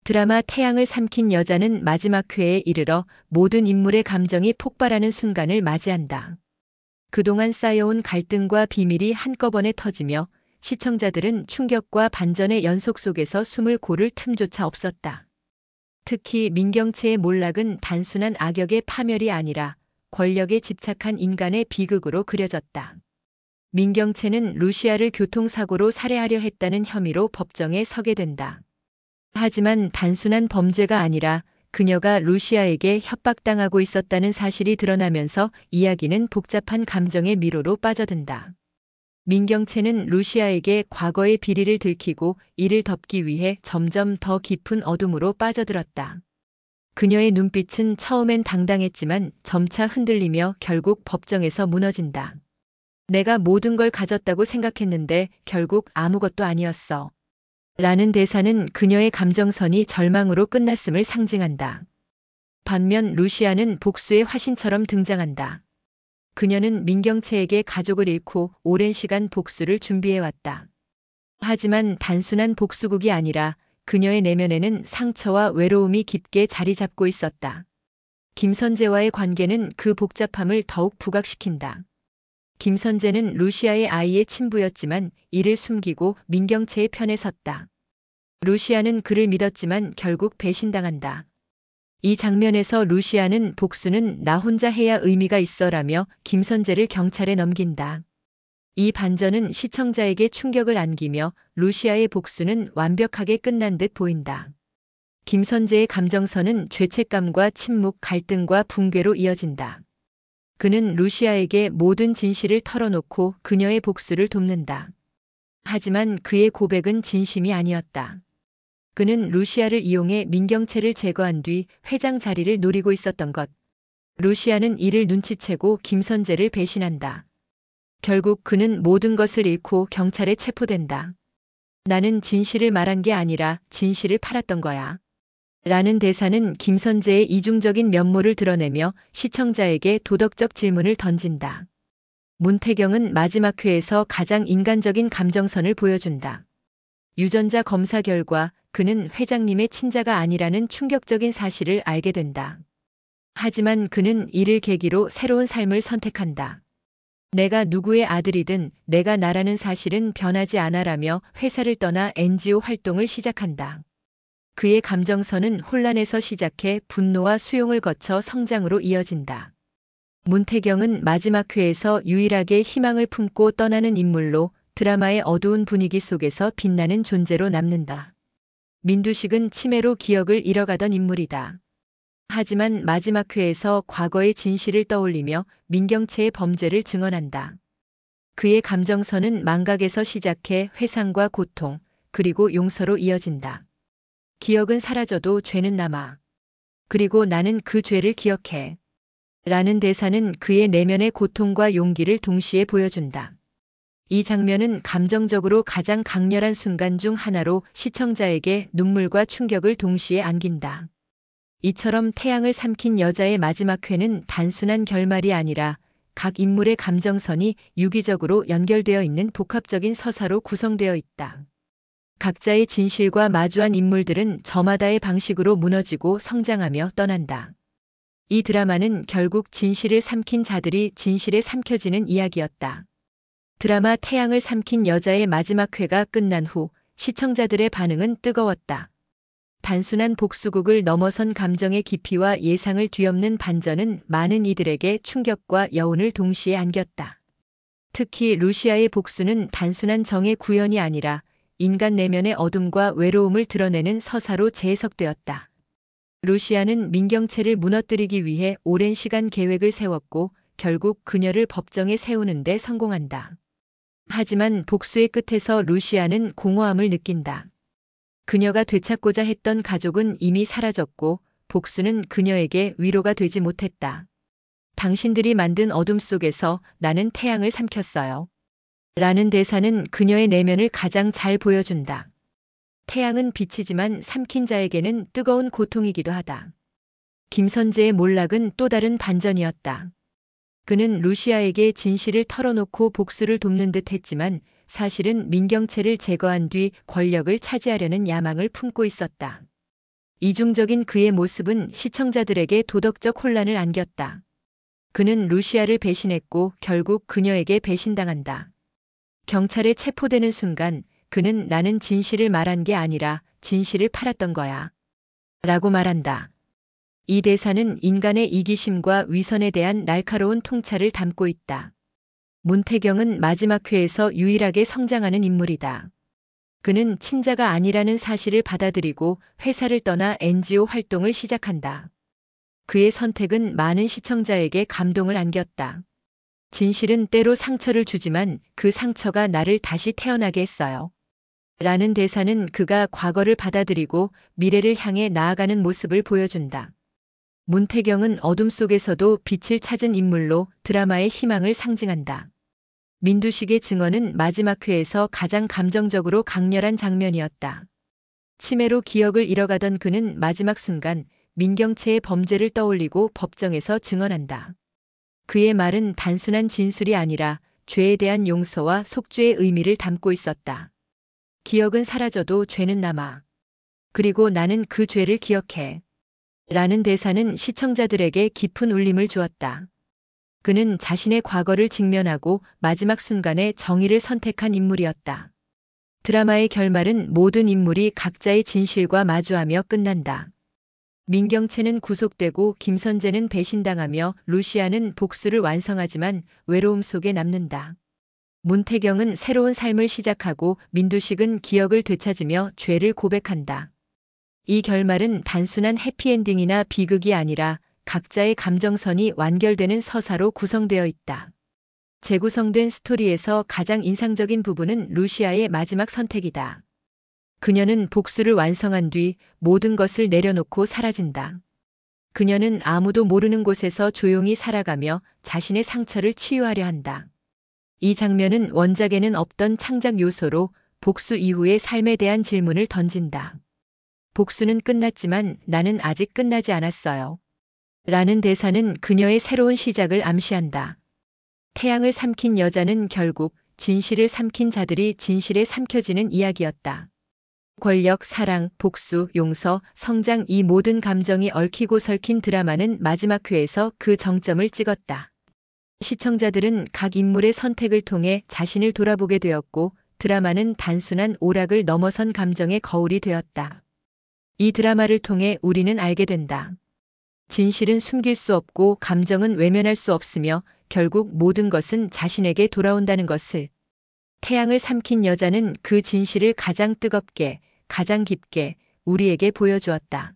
드라마 태양을 삼킨 여자는 마지막 회에 이르러 모든 인물의 감정이 폭발하는 순간을 맞이한다. 그동안 쌓여온 갈등과 비밀이 한꺼번에 터지며 시청자들은 충격과 반전의 연속 속에서 숨을 고를 틈조차 없었다. 특히 민경채의 몰락은 단순한 악역의 파멸이 아니라 권력에 집착한 인간의 비극으로 그려졌다. 민경채는 루시아를 교통사고로 살해하려 했다는 혐의로 법정에 서게 된다. 하지만 단순한 범죄가 아니라 그녀가 루시아에게 협박당하고 있었다는 사실이 드러나면서 이야기는 복잡한 감정의 미로로 빠져든다. 민경채는 루시아에게 과거의 비리를 들키고 이를 덮기 위해 점점 더 깊은 어둠으로 빠져들었다. 그녀의 눈빛은 처음엔 당당했지만 점차 흔들리며 결국 법정에서 무너진다. 내가 모든 걸 가졌다고 생각했는데 결국 아무것도 아니었어. 라는 대사는 그녀의 감정선이 절망으로 끝났음을 상징한다. 반면 루시아는 복수의 화신처럼 등장한다. 그녀는 민경채에게 가족을 잃고 오랜 시간 복수를 준비해왔다. 하지만 단순한 복수극이 아니라 그녀의 내면에는 상처와 외로움이 깊게 자리 잡고 있었다. 김선재와의 관계는 그 복잡함을 더욱 부각시킨다. 김선재는 루시아의 아이의 친부였지만 이를 숨기고 민경채의 편에 섰다. 루시아는 그를 믿었지만 결국 배신당한다. 이 장면에서 루시아는 복수는 나 혼자 해야 의미가 있어라며 김선재를 경찰에 넘긴다. 이 반전은 시청자에게 충격을 안기며 루시아의 복수는 완벽하게 끝난 듯 보인다. 김선재의 감정선은 죄책감과 침묵, 갈등과 붕괴로 이어진다. 그는 루시아에게 모든 진실을 털어놓고 그녀의 복수를 돕는다. 하지만 그의 고백은 진심이 아니었다. 그는 루시아를 이용해 민경채를 제거한 뒤 회장 자리를 노리고 있었던 것. 루시아는 이를 눈치채고 김선재를 배신한다. 결국 그는 모든 것을 잃고 경찰에 체포된다. 나는 진실을 말한 게 아니라 진실을 팔았던 거야. 라는 대사는 김선재의 이중적인 면모를 드러내며 시청자에게 도덕적 질문을 던진다. 문태경은 마지막 회에서 가장 인간적인 감정선을 보여준다. 유전자 검사 결과 그는 회장님의 친자가 아니라는 충격적인 사실을 알게 된다. 하지만 그는 이를 계기로 새로운 삶을 선택한다. 내가 누구의 아들이든 내가 나라는 사실은 변하지 않아라며 회사를 떠나 NGO 활동을 시작한다. 그의 감정선은 혼란에서 시작해 분노와 수용을 거쳐 성장으로 이어진다. 문태경은 마지막 회에서 유일하게 희망을 품고 떠나는 인물로 드라마의 어두운 분위기 속에서 빛나는 존재로 남는다. 민두식은 치매로 기억을 잃어가던 인물이다. 하지만 마지막 회에서 과거의 진실을 떠올리며 민경채의 범죄를 증언한다. 그의 감정선은 망각에서 시작해 회상과 고통, 그리고 용서로 이어진다. 기억은 사라져도 죄는 남아. 그리고 나는 그 죄를 기억해. 라는 대사는 그의 내면의 고통과 용기를 동시에 보여준다. 이 장면은 감정적으로 가장 강렬한 순간 중 하나로 시청자에게 눈물과 충격을 동시에 안긴다. 이처럼 태양을 삼킨 여자의 마지막 회는 단순한 결말이 아니라 각 인물의 감정선이 유기적으로 연결되어 있는 복합적인 서사로 구성되어 있다. 각자의 진실과 마주한 인물들은 저마다의 방식으로 무너지고 성장하며 떠난다. 이 드라마는 결국 진실을 삼킨 자들이 진실에 삼켜지는 이야기였다. 드라마 태양을 삼킨 여자의 마지막 회가 끝난 후 시청자들의 반응은 뜨거웠다. 단순한 복수극을 넘어선 감정의 깊이와 예상을 뒤엎는 반전은 많은 이들에게 충격과 여운을 동시에 안겼다. 특히 루시아의 복수는 단순한 정의 구현이 아니라 인간 내면의 어둠과 외로움을 드러내는 서사로 재해석되었다. 루시아는 민경채를 무너뜨리기 위해 오랜 시간 계획을 세웠고 결국 그녀를 법정에 세우는 데 성공한다. 하지만 복수의 끝에서 루시아는 공허함을 느낀다. 그녀가 되찾고자 했던 가족은 이미 사라졌고 복수는 그녀에게 위로가 되지 못했다. 당신들이 만든 어둠 속에서 나는 태양을 삼켰어요. 라는 대사는 그녀의 내면을 가장 잘 보여준다. 태양은 빛이지만 삼킨 자에게는 뜨거운 고통이기도 하다. 김선재의 몰락은 또 다른 반전이었다. 그는 루시아에게 진실을 털어놓고 복수를 돕는 듯 했지만 사실은 민경채를 제거한 뒤 권력을 차지하려는 야망을 품고 있었다. 이중적인 그의 모습은 시청자들에게 도덕적 혼란을 안겼다. 그는 루시아를 배신했고 결국 그녀에게 배신당한다. 경찰에 체포되는 순간 그는 나는 진실을 말한 게 아니라 진실을 팔았던 거야. 라고 말한다. 이 대사는 인간의 이기심과 위선에 대한 날카로운 통찰을 담고 있다. 문태경은 마지막 회에서 유일하게 성장하는 인물이다. 그는 친자가 아니라는 사실을 받아들이고 회사를 떠나 NGO 활동을 시작한다. 그의 선택은 많은 시청자에게 감동을 안겼다. 진실은 때로 상처를 주지만 그 상처가 나를 다시 태어나게 했어요. 라는 대사는 그가 과거를 받아들이고 미래를 향해 나아가는 모습을 보여준다. 문태경은 어둠 속에서도 빛을 찾은 인물로 드라마의 희망을 상징한다. 민두식의 증언은 마지막 회에서 가장 감정적으로 강렬한 장면이었다. 치매로 기억을 잃어가던 그는 마지막 순간 민경채의 범죄를 떠올리고 법정에서 증언한다. 그의 말은 단순한 진술이 아니라 죄에 대한 용서와 속죄의 의미를 담고 있었다. 기억은 사라져도 죄는 남아. 그리고 나는 그 죄를 기억해. 라는 대사는 시청자들에게 깊은 울림을 주었다. 그는 자신의 과거를 직면하고 마지막 순간에 정의를 선택한 인물이었다. 드라마의 결말은 모든 인물이 각자의 진실과 마주하며 끝난다. 민경채는 구속되고 김선재는 배신당하며 루시아는 복수를 완성하지만 외로움 속에 남는다. 문태경은 새로운 삶을 시작하고 민두식은 기억을 되찾으며 죄를 고백한다. 이 결말은 단순한 해피엔딩이나 비극이 아니라 각자의 감정선이 완결되는 서사로 구성되어 있다. 재구성된 스토리에서 가장 인상적인 부분은 루시아의 마지막 선택이다. 그녀는 복수를 완성한 뒤 모든 것을 내려놓고 사라진다. 그녀는 아무도 모르는 곳에서 조용히 살아가며 자신의 상처를 치유하려 한다. 이 장면은 원작에는 없던 창작 요소로 복수 이후의 삶에 대한 질문을 던진다. 복수는 끝났지만 나는 아직 끝나지 않았어요. 라는 대사는 그녀의 새로운 시작을 암시한다. 태양을 삼킨 여자는 결국 진실을 삼킨 자들이 진실에 삼켜지는 이야기였다. 권력, 사랑, 복수, 용서, 성장 이 모든 감정이 얽히고 설킨 드라마는 마지막 회에서 그 정점을 찍었다. 시청자들은 각 인물의 선택을 통해 자신을 돌아보게 되었고 드라마는 단순한 오락을 넘어선 감정의 거울이 되었다. 이 드라마를 통해 우리는 알게 된다. 진실은 숨길 수 없고 감정은 외면할 수 없으며 결국 모든 것은 자신에게 돌아온다는 것을. 태양을 삼킨 여자는 그 진실을 가장 뜨겁게, 가장 깊게 우리에게 보여주었다.